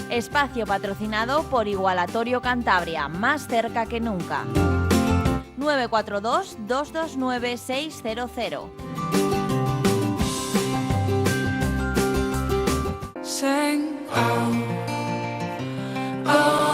Espacio patrocinado por Igualatorio Cantabria, más cerca que nunca. 942-229-600. Sing, oh, oh,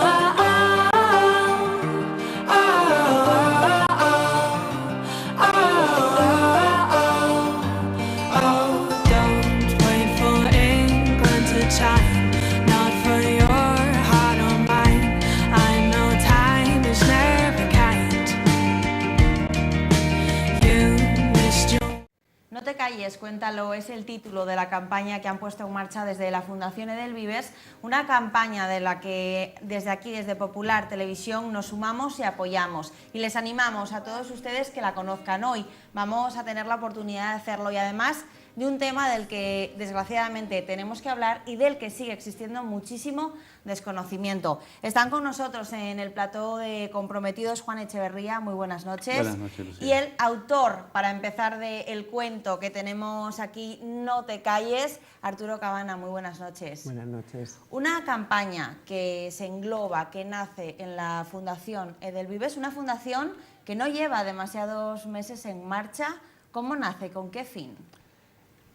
No te calles, cuéntalo, es el título de la campaña que han puesto en marcha desde la Fundación Edelvives, una campaña de la que desde aquí, desde Popular Televisión, nos sumamos y apoyamos. Y les animamos a todos ustedes que la conozcan hoy. Vamos a tener la oportunidad de hacerlo y además de un tema del que desgraciadamente tenemos que hablar y del que sigue existiendo muchísimo desconocimiento. Están con nosotros en el plató de Comprometidos Juan Echeverría, muy buenas noches. Buenas noches, Lucía. Y el autor, para empezar, del cuento que tenemos aquí, No te calles, Arturo Cabana, muy buenas noches. Buenas noches. Una campaña que se engloba, que nace en la Fundación Edelvives, una fundación que no lleva demasiados meses en marcha. ¿Cómo nace? ¿Con qué fin?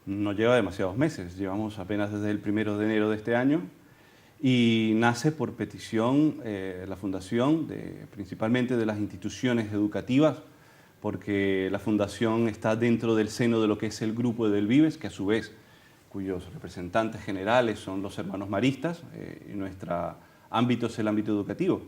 No lleva demasiados meses, llevamos apenas desde el 1 de enero de este año y nace por petición la Fundación, principalmente de las instituciones educativas, porque la Fundación está dentro del seno de lo que es el Grupo Edelvives, que a su vez, cuyos representantes generales son los hermanos maristas, y nuestro ámbito es el ámbito educativo.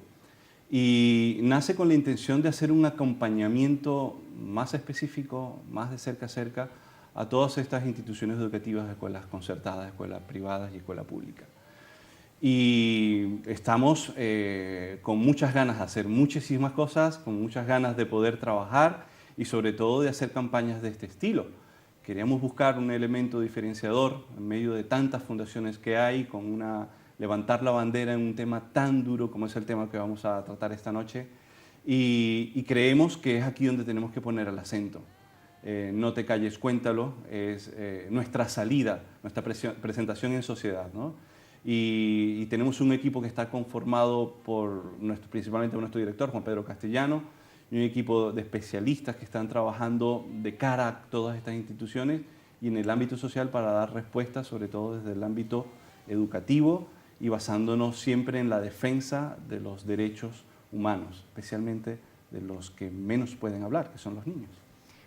Y nace con la intención de hacer un acompañamiento más específico, más de cerca a cerca, a todas estas instituciones educativas, escuelas concertadas, escuelas privadas y escuela pública. Y estamos con muchas ganas de hacer muchísimas cosas, con muchas ganas de poder trabajar y sobre todo de hacer campañas de este estilo. Queríamos buscar un elemento diferenciador en medio de tantas fundaciones que hay, levantar la bandera en un tema tan duro como es el tema que vamos a tratar esta noche, y creemos que es aquí donde tenemos que poner el acento. No te calles, cuéntalo, es nuestra salida, nuestra presentación en sociedad, ¿no? Y tenemos un equipo que está conformado principalmente por nuestro director, Juan Pedro Castellano, y un equipo de especialistas que están trabajando de cara a todas estas instituciones y en el ámbito social para dar respuestas, sobre todo desde el ámbito educativo y basándonos siempre en la defensa de los derechos humanos, especialmente de los que menos pueden hablar, que son los niños.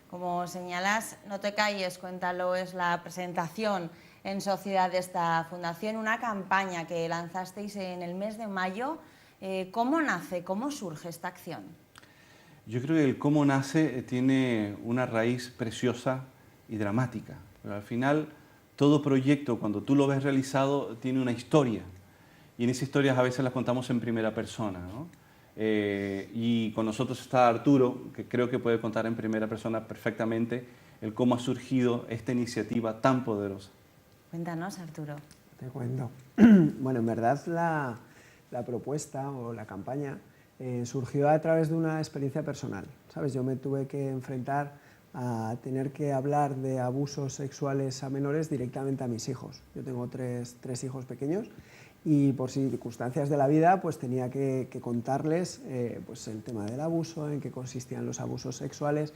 Como señalas, No te calles, cuéntalo, es la presentación en sociedad de esta fundación, una campaña que lanzasteis en el mes de mayo. ¿Cómo nace, cómo surge esta acción? Yo creo que el cómo nace tiene una raíz preciosa y dramática, pero al final todo proyecto, cuando tú lo ves realizado, tiene una historia, y en esas historias a veces las contamos en primera persona, ¿no? Y con nosotros está Arturo, que creo que puede contar en primera persona perfectamente el cómo ha surgido esta iniciativa tan poderosa. Cuéntanos, Arturo. Te cuento. Bueno, en verdad la propuesta o la campaña surgió a través de una experiencia personal, ¿sabes? Yo me tuve que enfrentar a tener que hablar de abusos sexuales a menores directamente a mis hijos. Yo tengo tres hijos pequeños y por circunstancias de la vida pues tenía que contarles pues el tema del abuso, en qué consistían los abusos sexuales,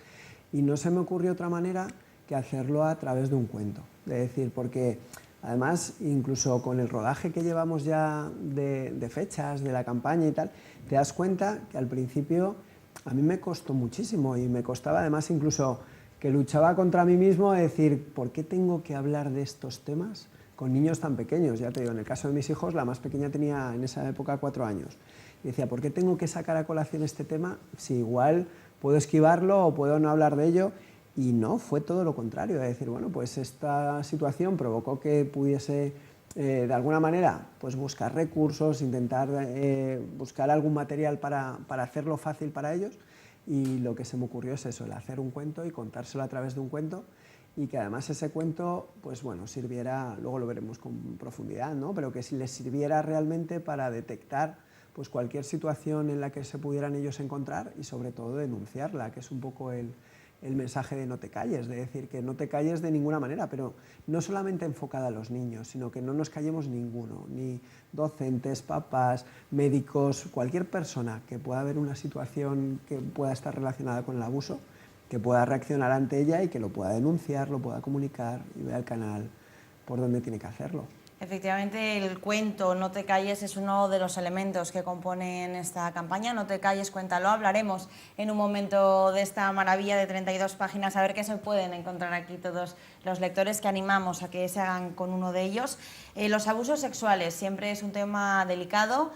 y no se me ocurrió otra manera que hacerlo a través de un cuento. Es decir, porque además incluso con el rodaje que llevamos ya de fechas, de la campaña y tal, te das cuenta que al principio a mí me costó muchísimo y me costaba además incluso que luchaba contra mí mismo de decir, ¿por qué tengo que hablar de estos temas con niños tan pequeños? Ya te digo, en el caso de mis hijos, la más pequeña tenía en esa época 4 años. Y decía, ¿por qué tengo que sacar a colación este tema si igual puedo esquivarlo o puedo no hablar de ello? Y no, fue todo lo contrario, de decir, bueno, pues esta situación provocó que pudiese de alguna manera pues buscar recursos, intentar buscar algún material para hacerlo fácil para ellos, y lo que se me ocurrió es eso, el hacer un cuento y contárselo a través de un cuento, y que además ese cuento, pues bueno, sirviera, luego lo veremos con profundidad, ¿no? Pero que si les sirviera realmente para detectar pues cualquier situación en la que se pudieran ellos encontrar y sobre todo denunciarla, que es un poco el el mensaje de no te calles, de decir que no te calles de ninguna manera, pero no solamente enfocada a los niños, sino que no nos callemos ninguno, ni docentes, papás, médicos, cualquier persona que pueda ver una situación que pueda estar relacionada con el abuso, que pueda reaccionar ante ella y que lo pueda denunciar, lo pueda comunicar y vea el canal por donde tiene que hacerlo. Efectivamente, el cuento No te calles es uno de los elementos que componen esta campaña. No te calles, cuéntalo. Hablaremos en un momento de esta maravilla de 32 páginas, a ver qué se pueden encontrar aquí todos los lectores, que animamos a que se hagan con uno de ellos. Los abusos sexuales siempre es un tema delicado,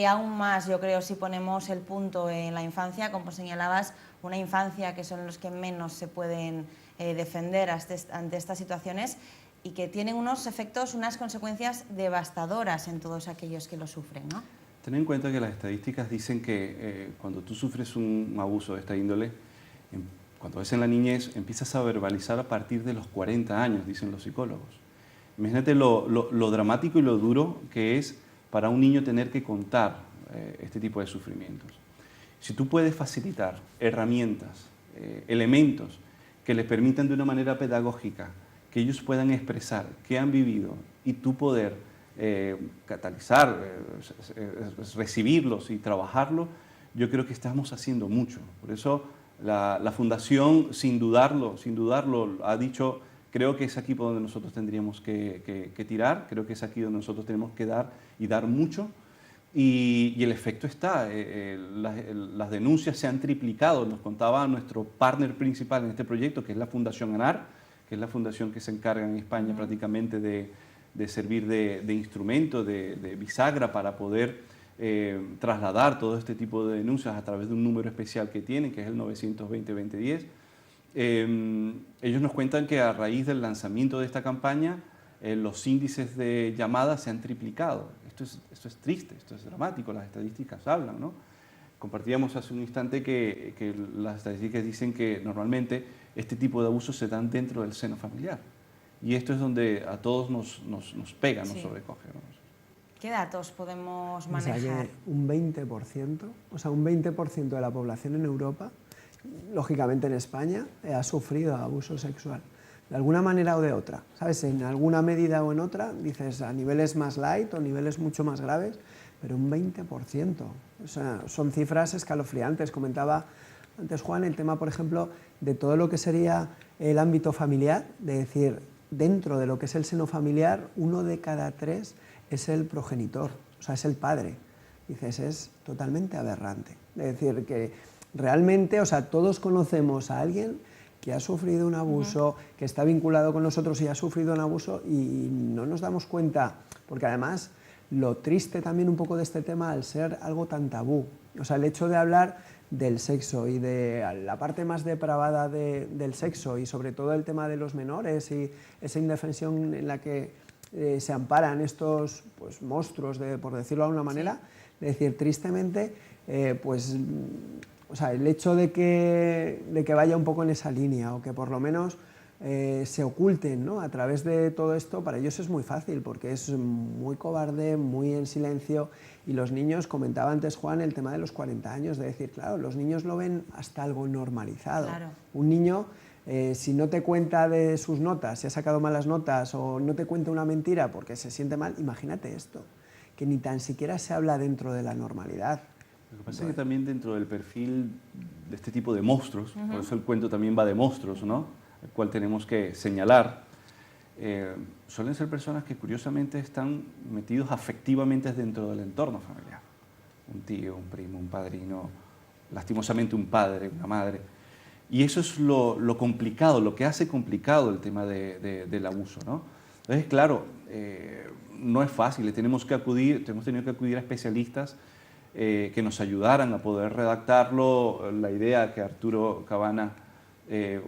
aún más yo creo si ponemos el punto en la infancia, como señalabas, una infancia que son los que menos se pueden defender ante estas situaciones, y que tienen unos efectos, unas consecuencias devastadoras en todos aquellos que lo sufren, ¿no? Ten en cuenta que las estadísticas dicen que cuando tú sufres un abuso de esta índole, cuando es en la niñez, empiezas a verbalizar a partir de los 40 años, dicen los psicólogos. Imagínate lo dramático y lo duro que es para un niño tener que contar este tipo de sufrimientos. Si tú puedes facilitar herramientas, elementos que les permitan de una manera pedagógica que ellos puedan expresar qué han vivido y tú poder catalizar, recibirlos y trabajarlos, yo creo que estamos haciendo mucho. Por eso la Fundación, sin dudarlo, ha dicho, creo que es aquí por donde nosotros tendríamos que tirar, creo que es aquí donde nosotros tenemos que dar y dar mucho. Y el efecto está, las denuncias se han triplicado, nos contaba nuestro partner principal en este proyecto, que es la Fundación ANAR, que es la fundación que se encarga en España prácticamente de servir de instrumento, de bisagra para poder trasladar todo este tipo de denuncias a través de un número especial que tienen, que es el 920-2010. Ellos nos cuentan que a raíz del lanzamiento de esta campaña, los índices de llamadas se han triplicado. Esto es triste, esto es dramático, las estadísticas hablan, ¿no? Compartíamos hace un instante que las estadísticas dicen que normalmente este tipo de abusos se dan dentro del seno familiar. Y esto es donde a todos nos pega, nos sobrecoge, ¿no? ¿Qué datos podemos O sea, manejar? que un 20%, o sea, un 20% de la población en Europa, lógicamente en España, ha sufrido abuso sexual. De alguna manera o de otra, ¿sabes? En alguna medida o en otra, dices a niveles más light o niveles mucho más graves, pero un 20%. O sea, son cifras escalofriantes. Comentaba antes Juan el tema, por ejemplo, de todo lo que sería el ámbito familiar, de decir, dentro de lo que es el seno familiar, 1 de cada 3 es el progenitor, o sea, es el padre. Dices, es totalmente aberrante. Es decir, que realmente, o sea, todos conocemos a alguien que ha sufrido un abuso, que está vinculado con nosotros y ha sufrido un abuso y no nos damos cuenta, porque además lo triste también un poco de este tema al ser algo tan tabú, o sea, el hecho de hablar del sexo y de la parte más depravada del sexo y sobre todo el tema de los menores y esa indefensión en la que se amparan estos pues, monstruos, por decirlo de alguna manera, es decir, tristemente, pues, o sea, el hecho de que vaya un poco en esa línea o que por lo menos se oculten, ¿no? A través de todo esto, para ellos es muy fácil porque es muy cobarde, muy en silencio, y los niños, comentaba antes Juan el tema de los 40 años, de decir, claro, los niños lo ven hasta algo normalizado. Claro. Un niño, si no te cuenta de sus notas, si ha sacado malas notas o no te cuenta una mentira porque se siente mal, imagínate esto, que ni tan siquiera se habla dentro de la normalidad. Lo que pasa es que también dentro del perfil de este tipo de monstruos, por eso el cuento también va de monstruos, ¿no? El cual tenemos que señalar, suelen ser personas que curiosamente están metidos afectivamente dentro del entorno familiar. Un tío, un primo, un padrino, lastimosamente un padre, una madre. Y eso es lo complicado, lo que hace complicado el tema del abuso, ¿no? Entonces, claro, no es fácil, hemos tenido que acudir a especialistas que nos ayudaran a poder redactarlo. La idea que Arturo Cabana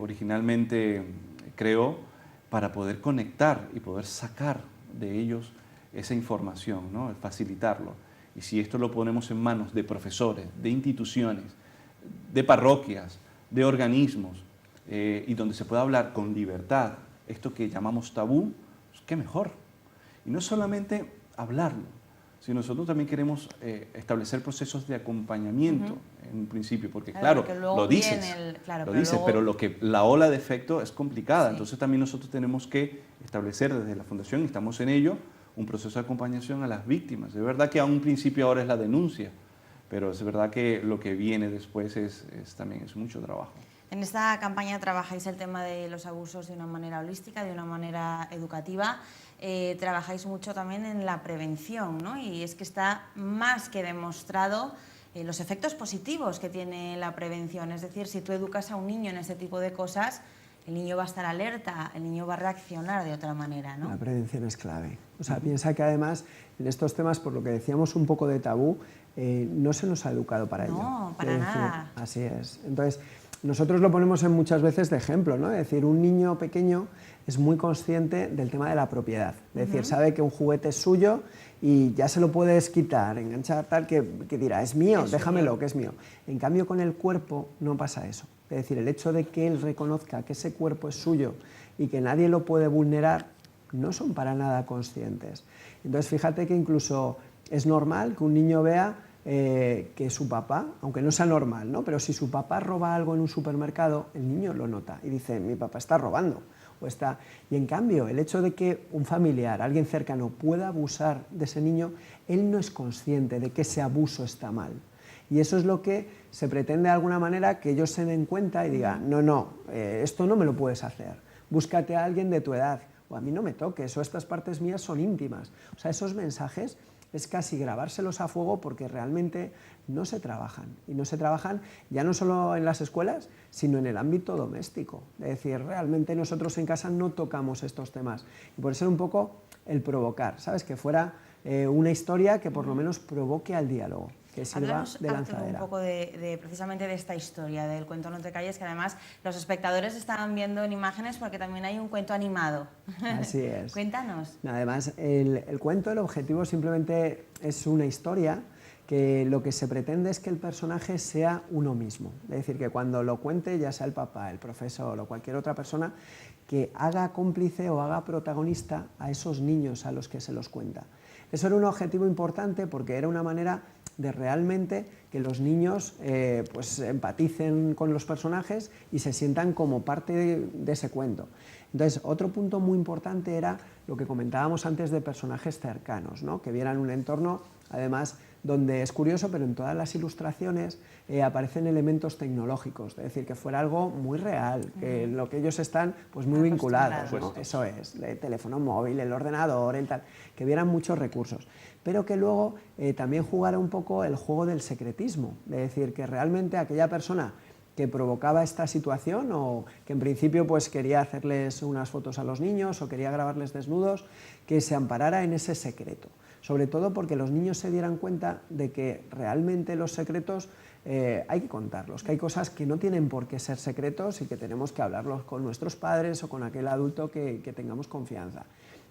originalmente creó para poder conectar y poder sacar de ellos esa información, ¿no? Facilitarlo. Y si esto lo ponemos en manos de profesores, de instituciones, de parroquias, de organismos, y donde se pueda hablar con libertad, esto que llamamos tabú, pues qué mejor. Y no solamente hablarlo, sino nosotros también queremos establecer procesos de acompañamiento en un principio, porque claro, lo dices, pero la ola de efecto es complicada, entonces también nosotros tenemos que establecer desde la Fundación, y estamos en ello, un proceso de acompañación a las víctimas. Es verdad que a un principio ahora es la denuncia, pero es verdad que lo que viene después también es mucho trabajo. En esta campaña trabajáis el tema de los abusos de una manera holística, de una manera educativa. Trabajáis mucho también en la prevención, ¿no? Y es que está más que demostrado los efectos positivos que tiene la prevención. Es decir, si tú educas a un niño en este tipo de cosas, el niño va a estar alerta, el niño va a reaccionar de otra manera, ¿no? La prevención es clave. O sea, piensa que además en estos temas, por lo que decíamos un poco de tabú, no se nos ha educado para ello. No, para nada. Así es. Entonces, nosotros lo ponemos en muchas veces de ejemplo, ¿no? Es decir, un niño pequeño es muy consciente del tema de la propiedad. Es decir, sabe que un juguete es suyo y ya se lo puedes quitar, enganchar, tal, que dirá, es mío, déjamelo, que es mío. En cambio, con el cuerpo no pasa eso. Es decir, el hecho de que él reconozca que ese cuerpo es suyo y que nadie lo puede vulnerar, no son para nada conscientes. Entonces, fíjate que incluso es normal que un niño vea que su papá, aunque no sea normal, ¿no? Pero si su papá roba algo en un supermercado, el niño lo nota y dice, mi papá está robando. Y en cambio, el hecho de que un familiar, alguien cercano, pueda abusar de ese niño, él no es consciente de que ese abuso está mal. Y eso es lo que se pretende de alguna manera, que ellos se den cuenta y digan, no, esto no me lo puedes hacer, búscate a alguien de tu edad, o a mí no me toques, o estas partes mías son íntimas. O sea, esos mensajes es casi grabárselos a fuego porque realmente no se trabajan. Y no se trabajan ya no solo en las escuelas, sino en el ámbito doméstico. Es decir, realmente nosotros en casa no tocamos estos temas. Y por eso un poco el provocar, ¿sabes? Que fuera una historia que por lo menos provoque al diálogo, que sirva de lanzadera. Un poco precisamente de esta historia del cuento No te calles, que además los espectadores están viendo en imágenes porque también hay un cuento animado. Así es. Cuéntanos. Además, el cuento, el objetivo simplemente es una historia que lo que se pretende es que el personaje sea uno mismo. Es decir, que cuando lo cuente, ya sea el papá, el profesor o cualquier otra persona, que haga cómplice o haga protagonista a esos niños a los que se los cuenta. Eso era un objetivo importante porque era una manera de realmente que los niños pues empaticen con los personajes y se sientan como parte de ese cuento. Entonces, otro punto muy importante era lo que comentábamos antes de personajes cercanos, ¿no? Que vieran un entorno, además, donde es curioso, pero en todas las ilustraciones aparecen elementos tecnológicos, es decir, que fuera algo muy real, que en lo que ellos están pues muy vinculados, ¿no? Eso es, el teléfono móvil, el ordenador, el tal, que vieran muchos recursos, pero que luego también jugara un poco el juego del secretismo, es decir, que realmente aquella persona que provocaba esta situación o que en principio pues quería hacerles unas fotos a los niños o quería grabarles desnudos, que se amparara en ese secreto. Sobre todo porque los niños se dieran cuenta de que realmente los secretos hay que contarlos, que hay cosas que no tienen por qué ser secretos y que tenemos que hablarlos con nuestros padres o con aquel adulto que tengamos confianza.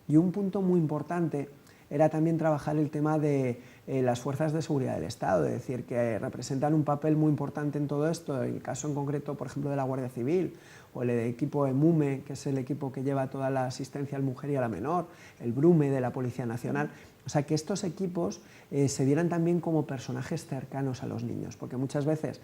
Y un punto muy importante era también trabajar el tema de las fuerzas de seguridad del Estado, es decir, que representan un papel muy importante en todo esto, el caso en concreto, por ejemplo, de la Guardia Civil, o el equipo EMUME, que es el equipo que lleva toda la asistencia al mujer y a la menor, el BRUME de la Policía Nacional. O sea, que estos equipos se vieran también como personajes cercanos a los niños, porque muchas veces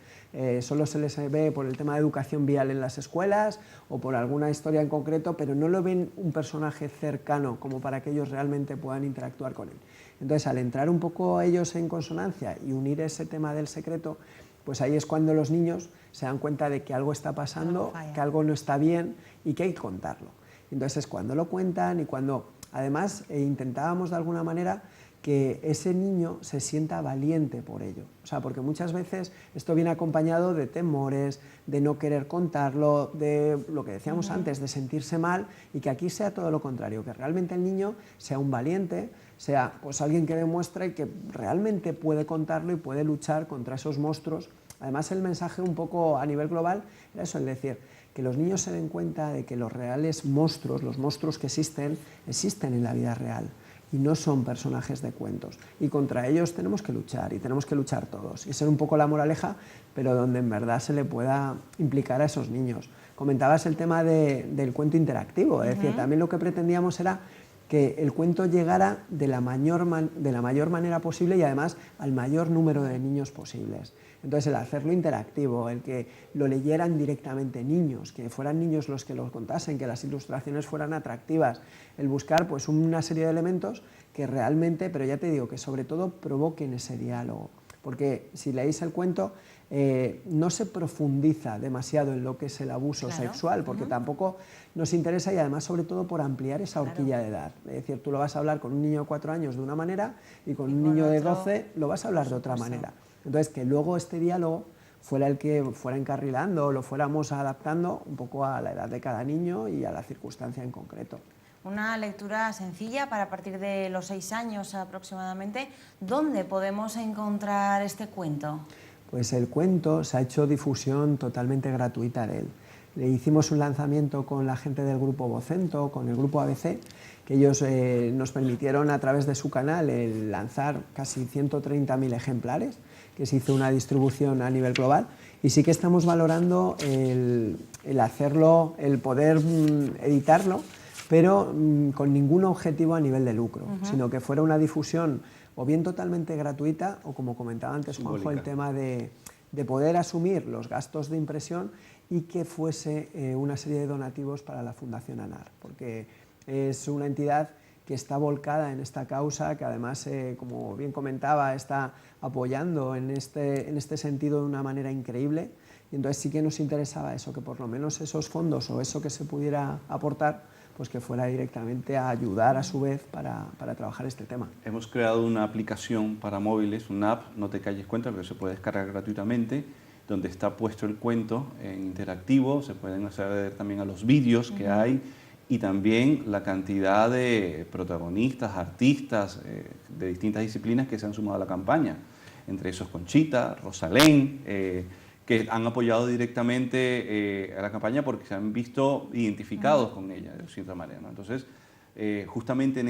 solo se les ve por el tema de educación vial en las escuelas o por alguna historia en concreto, pero no lo ven un personaje cercano como para que ellos realmente puedan interactuar con él. Entonces, al entrar un poco ellos en consonancia y unir ese tema del secreto, pues ahí es cuando los niños se dan cuenta de que algo está pasando, que algo no está bien y que hay que contarlo. Entonces es cuando lo cuentan y cuando, además, intentábamos de alguna manera que ese niño se sienta valiente por ello. O sea, porque muchas veces esto viene acompañado de temores, de no querer contarlo, de lo que decíamos antes, de sentirse mal, y que aquí sea todo lo contrario, que realmente el niño sea un valiente, sea pues alguien que demuestre que realmente puede contarlo y puede luchar contra esos monstruos. Además, el mensaje un poco a nivel global era eso, es decir, que los niños se den cuenta de que los reales monstruos, los monstruos que existen en la vida real y no son personajes de cuentos. Y contra ellos tenemos que luchar y tenemos que luchar todos y ser un poco la moraleja, pero donde en verdad se le pueda implicar a esos niños. Comentabas el tema del cuento interactivo, es decir, también lo que pretendíamos era que el cuento llegara de la mayor manera posible y además al mayor número de niños posibles. Entonces, el hacerlo interactivo, el que lo leyeran directamente niños, que fueran niños los que lo contasen, que las ilustraciones fueran atractivas, el buscar pues una serie de elementos que realmente, pero ya te digo, que sobre todo provoquen ese diálogo. Porque si leéis el cuento, no se profundiza demasiado en lo que es el abuso sexual, porque tampoco nos interesa, y además sobre todo por ampliar esa horquilla de edad. Es decir, tú lo vas a hablar con un niño de 4 años de una manera y con un niño de 12 lo vas a hablar de otra manera. Entonces, que luego este diálogo fuera el que fuera encarrilando, lo fuéramos adaptando un poco a la edad de cada niño y a la circunstancia en concreto. Una lectura sencilla para a partir de los 6 años aproximadamente. ¿Dónde podemos encontrar este cuento? Pues el cuento se ha hecho difusión totalmente gratuita de él. Le hicimos un lanzamiento con la gente del grupo Vocento, con el grupo ABC, que ellos nos permitieron a través de su canal lanzar casi 130.000 ejemplares, que se hizo una distribución a nivel global, y sí que estamos valorando el hacerlo, el poder editarlo, pero con ningún objetivo a nivel de lucro, sino que fuera una difusión o bien totalmente gratuita, o como comentaba antes Juanjo, el tema de poder asumir los gastos de impresión y que fuese una serie de donativos para la Fundación ANAR, porque es una entidad que está volcada en esta causa, que además, como bien comentaba, está apoyando en este sentido de una manera increíble, y entonces sí que nos interesaba eso, que por lo menos esos fondos o eso que se pudiera aportar, pues que fuera directamente a ayudar a su vez para trabajar este tema. Hemos creado una aplicación para móviles, una app, No te calles cuenta, que se puede descargar gratuitamente, donde está puesto el cuento en interactivo, se pueden acceder también a los vídeos que hay y también la cantidad de protagonistas, artistas de distintas disciplinas que se han sumado a la campaña, entre esos Conchita, Rosalén, que han apoyado directamente a la campaña porque se han visto identificados con ella de cierta manera, ¿no? Entonces, justamente en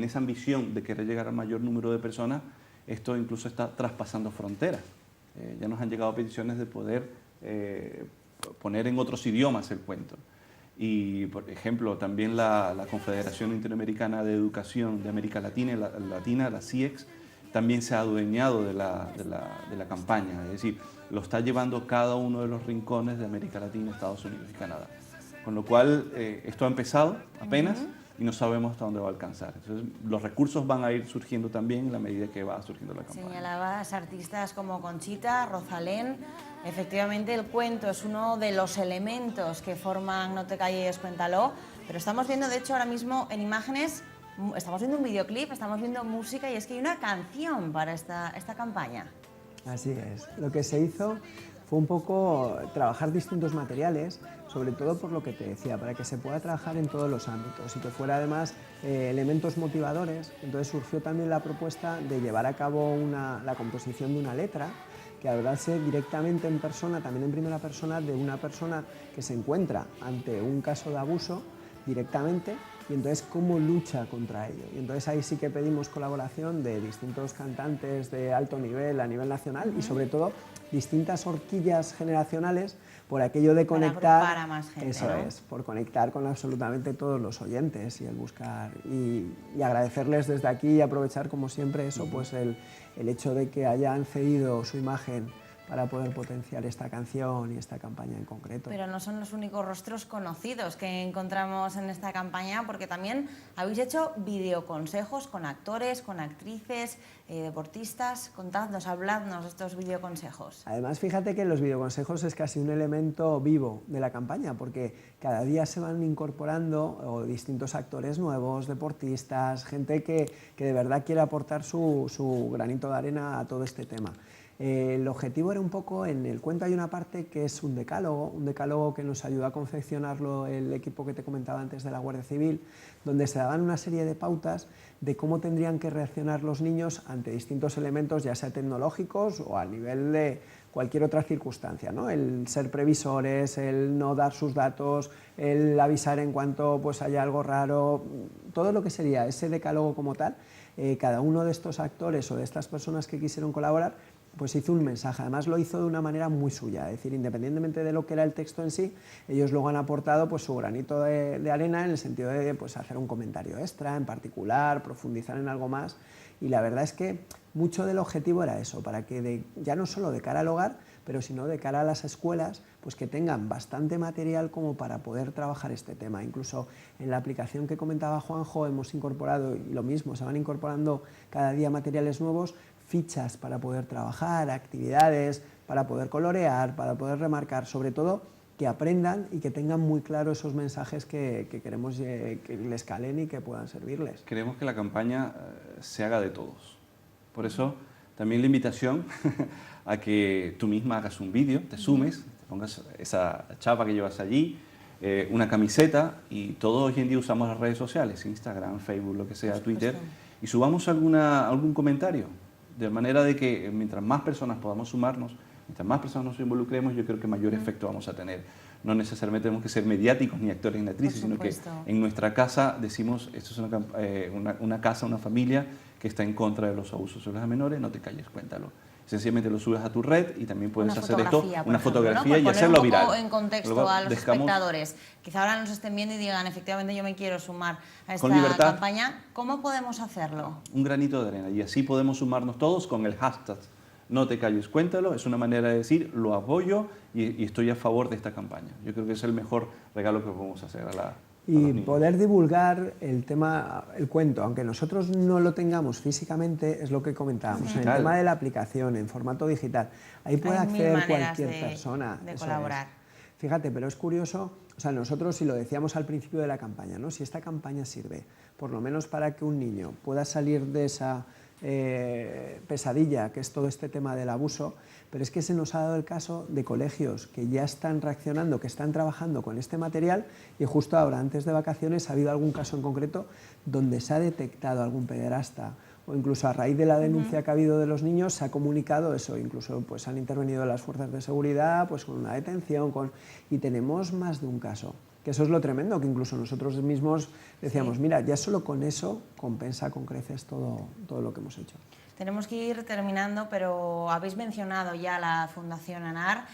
esa ambición de querer llegar al mayor número de personas, esto incluso está traspasando fronteras. Ya nos han llegado peticiones de poder poner en otros idiomas el cuento. Y, por ejemplo, también la Confederación Interamericana de Educación de América Latina, la CIEX, también se ha adueñado de la campaña, es decir, lo está llevando cada uno de los rincones de América Latina, Estados Unidos y Canadá. Con lo cual, esto ha empezado apenas y no sabemos hasta dónde va a alcanzar. Entonces, los recursos van a ir surgiendo también en la medida que va surgiendo la campaña. Señalabas artistas como Conchita, Rosalén. Efectivamente, el cuento es uno de los elementos que forman No te calles, cuéntalo, pero estamos viendo, de hecho, ahora mismo en imágenes, estamos viendo un videoclip, estamos viendo música y es que hay una canción para esta campaña. Así es. Lo que se hizo fue un poco trabajar distintos materiales, sobre todo por lo que te decía, para que se pueda trabajar en todos los ámbitos y que fuera además elementos motivadores. Entonces surgió también la propuesta de llevar a cabo la composición de una letra que hablarse directamente en persona, también en primera persona, de una persona que se encuentra ante un caso de abuso directamente y entonces cómo lucha contra ello. Y entonces ahí sí que pedimos colaboración de distintos cantantes de alto nivel a nivel nacional y sobre todo distintas horquillas generacionales por aquello de conectar, para a más gente, eso, ¿no? Es, por conectar con absolutamente todos los oyentes y el buscar y agradecerles desde aquí y aprovechar como siempre eso, pues el hecho de que hayan cedido su imagen para poder potenciar esta canción y esta campaña en concreto. Pero no son los únicos rostros conocidos que encontramos en esta campaña, porque también habéis hecho videoconsejos con actores, con actrices, deportistas. Contadnos, habladnos de estos videoconsejos. Además, fíjate que los videoconsejos es casi un elemento vivo de la campaña, porque cada día se van incorporando distintos actores nuevos, deportistas, gente que de verdad quiere aportar su granito de arena a todo este tema. El objetivo era un poco, en el cuento hay una parte que es un decálogo que nos ayudó a confeccionarlo el equipo que te comentaba antes de la Guardia Civil, donde se daban una serie de pautas de cómo tendrían que reaccionar los niños ante distintos elementos, ya sea tecnológicos o a nivel de cualquier otra circunstancia, ¿no? El ser previsores, el no dar sus datos, el avisar en cuanto pues, haya algo raro, todo lo que sería ese decálogo como tal. Cada uno de estos actores o de estas personas que quisieron colaborar pues hizo un mensaje. Además lo hizo de una manera muy suya, es decir, independientemente de lo que era el texto en sí, ellos luego han aportado pues su granito de arena en el sentido de pues hacer un comentario extra en particular, profundizar en algo más, y la verdad es que mucho del objetivo era eso, para que ya no solo de cara al hogar, pero sino de cara a las escuelas, pues que tengan bastante material como para poder trabajar este tema. Incluso en la aplicación que comentaba Juanjo hemos incorporado, y lo mismo, se van incorporando cada día materiales nuevos, fichas para poder trabajar, actividades, para poder colorear, para poder remarcar, sobre todo que aprendan y que tengan muy claro esos mensajes que queremos que les calen y que puedan servirles. Queremos que la campaña se haga de todos. Por eso también la invitación a que tú misma hagas un vídeo, te sumes, te pongas esa chapa que llevas allí, una camiseta, y todos hoy en día usamos las redes sociales, Instagram, Facebook, lo que sea, Twitter, y subamos algún comentario, de manera de que mientras más personas podamos sumarnos, mientras más personas nos involucremos, yo creo que mayor efecto vamos a tener. No necesariamente tenemos que ser mediáticos ni actores ni actrices, sino que en nuestra casa decimos, esto es una casa, una familia que está en contra de los abusos sobre las menores, no te calles, cuéntalo. Sencillamente lo subes a tu red y también puedes hacer esto, una fotografía, ¿no? Y hacerlo viral. Poner un poco en contexto luego a los espectadores. Quizá ahora nos estén viendo y digan, efectivamente yo me quiero sumar a esta campaña. ¿Cómo podemos hacerlo? Un granito de arena, y así podemos sumarnos todos con el hashtag No te calles, cuéntalo. Es una manera de decir, lo apoyo y estoy a favor de esta campaña. Yo creo que es el mejor regalo que podemos hacer a los niños. Poder divulgar el tema, el cuento, aunque nosotros no lo tengamos físicamente, es lo que comentábamos, en el tema de la aplicación, en formato digital. Ahí puede acceder cualquier persona. De colaborar. Fíjate, pero es curioso, o sea, nosotros, y lo decíamos al principio de la campaña, ¿no? Si esta campaña sirve, por lo menos para que un niño pueda salir de esa pesadilla que es todo este tema del abuso, pero es que se nos ha dado el caso de colegios que ya están reaccionando, que están trabajando con este material, y justo ahora, antes de vacaciones, ha habido algún caso en concreto donde se ha detectado algún pederasta, o incluso a raíz de la denuncia que ha habido de los niños se ha comunicado eso, incluso pues han intervenido las fuerzas de seguridad pues con una detención, y tenemos más de un caso. Que eso es lo tremendo, que incluso nosotros mismos decíamos, mira, ya solo con eso compensa con creces todo lo que hemos hecho. Tenemos que ir terminando, pero habéis mencionado ya la Fundación ANAR,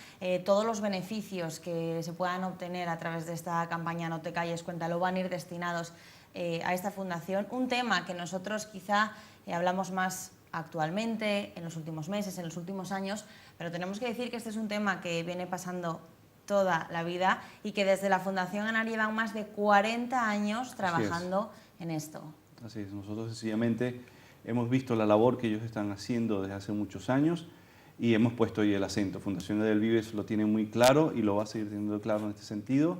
todos los beneficios que se puedan obtener a través de esta campaña No te calles, cuéntalo, van a ir destinados a esta fundación. Un tema que nosotros quizá hablamos más actualmente, en los últimos meses, en los últimos años, pero tenemos que decir que este es un tema que viene pasando toda la vida y que desde la Fundación ANAR llevan más de 40 años trabajando en esto. Así es, nosotros sencillamente hemos visto la labor que ellos están haciendo desde hace muchos años y hemos puesto ahí el acento. Fundación Edel Vives lo tiene muy claro y lo va a seguir teniendo claro en este sentido,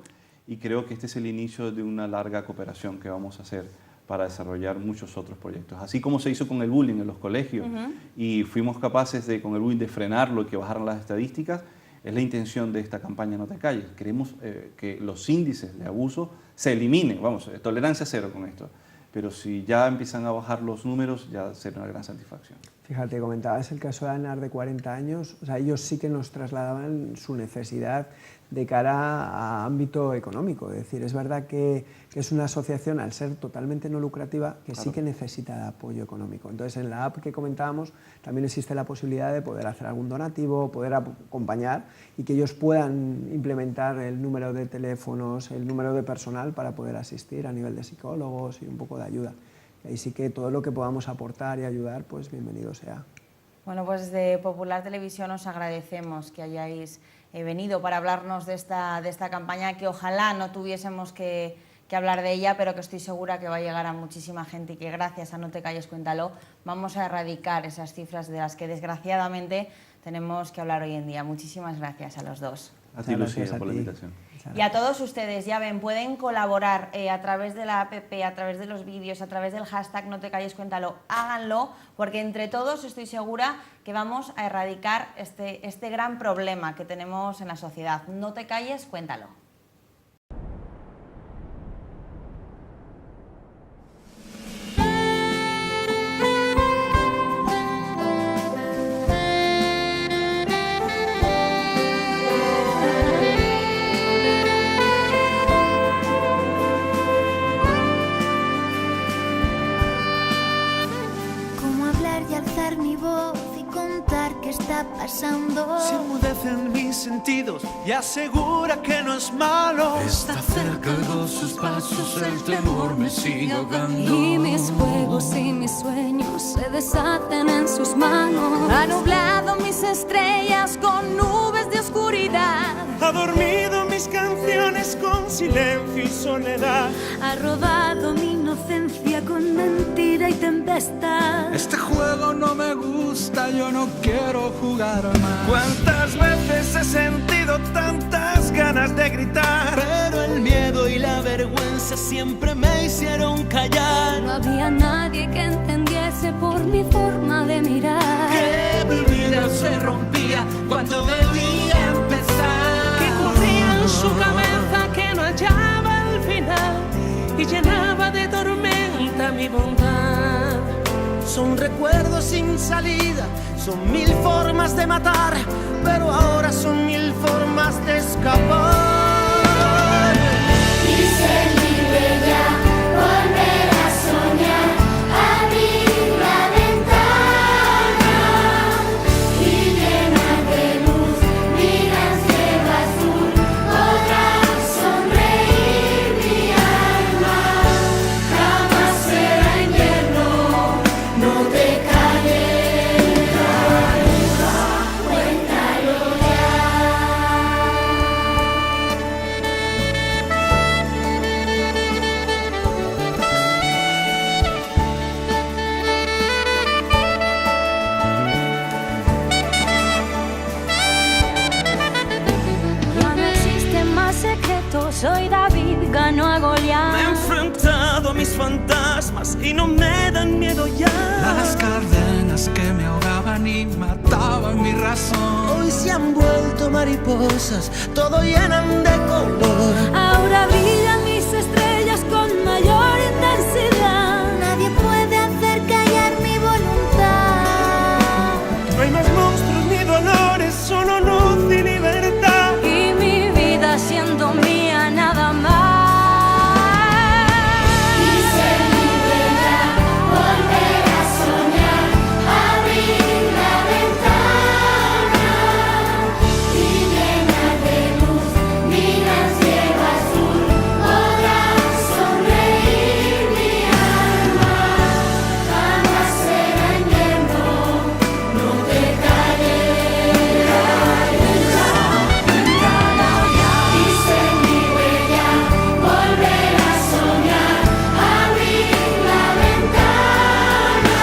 y creo que este es el inicio de una larga cooperación que vamos a hacer para desarrollar muchos otros proyectos. Así como se hizo con el bullying en los colegios y fuimos capaces de, con el bullying, de frenarlo y que bajaran las estadísticas, es la intención de esta campaña No te calles. Queremos que los índices de abuso se eliminen, vamos, tolerancia cero con esto. Pero si ya empiezan a bajar los números, ya será una gran satisfacción. Fíjate, comentabas el caso de ANAR de 40 años, o sea, ellos sí que nos trasladaban su necesidad de cara a ámbito económico. Es decir, es verdad que es una asociación, al ser totalmente no lucrativa, que sí que necesita de apoyo económico. Entonces, en la app que comentábamos, también existe la posibilidad de poder hacer algún donativo, poder acompañar y que ellos puedan implementar el número de teléfonos, el número de personal para poder asistir a nivel de psicólogos y un poco de ayuda. Y ahí sí que todo lo que podamos aportar y ayudar, pues bienvenido sea. Bueno, pues de Popular Televisión os agradecemos que hayáis venido para hablarnos de esta campaña, que ojalá no tuviésemos que hablar de ella, pero que estoy segura que va a llegar a muchísima gente y que gracias a No te calles, cuéntalo, vamos a erradicar esas cifras de las que desgraciadamente tenemos que hablar hoy en día. Muchísimas gracias a los dos. A ti, Lucía, por la invitación. Y a todos ustedes, ya ven, pueden colaborar a través de la app, a través de los vídeos, a través del hashtag No te calles, cuéntalo, háganlo, porque entre todos estoy segura que vamos a erradicar este gran problema que tenemos en la sociedad. No te calles, cuéntalo. está pasando. Se enmudecen mis sentidos y asegura que no es malo. Está cerca de sus pasos, el temor me sigue ahogando. Y mis juegos y mis sueños se deshacen en sus manos. Ha nublado mis estrellas con nubes de oscuridad. Ha dormido mis canciones con silencio y soledad. Ha robado mi inocencia con mentira y tempestad. Este juego no me gusta, yo no quiero jugar más. ¿Cuántas veces he sentido tantas ganas de gritar? Pero el miedo y la vergüenza siempre me hicieron callar. No había nadie que entendiese por mi forma de mirar. Que mi vida se rompía cuando debía empezar. Que corría en su cabeza que no hallaba el final y llenaba de tormenta mi bondad. Son recuerdos sin salida, son mil formas de matar, pero ahora son mil formas de escapar. Y ser libre ya, volver a soñar, abrir la ventana y llenar de luz miras cielo azul, podrá sonreír mi alma. Jamás será invierno, no te calles, cuéntalo ya. Ya no existen más secretos, soy David, ganó a Me he Goliat. enfrentado a mis fantasmas y no me dan miedo ya. Las cadenas que me ahogaban y mataban mi razón. Hoy se han vuelto mariposas, todo llenan de color. Ahora brillan mis estrellas con mayor intensidad. Nadie puede hacer callar mi voluntad. No hay más monstruos ni dolores, solo luz y libertad. Y mi vida siendo mía nada más. Y ser libre ya, volver a soñar, abrir la ventana y llenar de luz miras cielo azul, podrá sonreír mi alma. Jamás será invierno, no te calles. Y ser libre ya, volver a soñar, abrir la ventana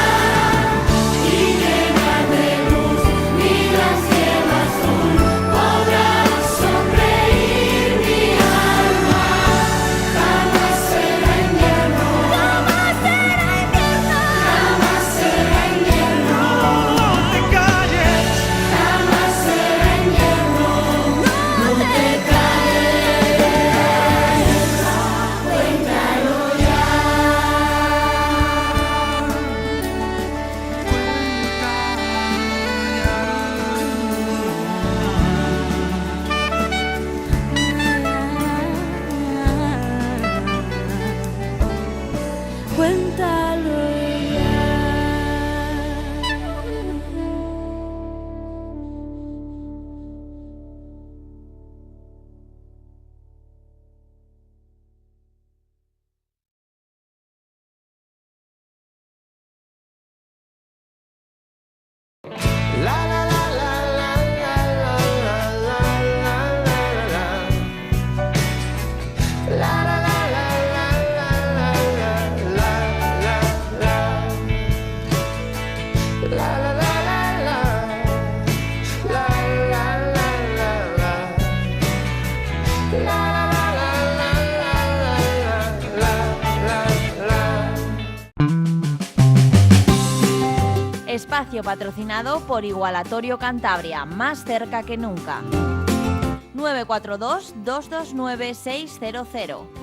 y llenar de luz miras cielo azul, podrá sonreír mi alma. Jamás será invierno, jamás será invierno, jamás será invierno, No te calles. jamás será invierno, no te calles, cuéntalo ya. Cuéntalo ya. La la la la la la la la la la la. La la la la la la la la la. La la la la la. La la la la la. La la la la la la la. Espacio patrocinado por Igualatorio Cantabria, más cerca que nunca. 942-229-600.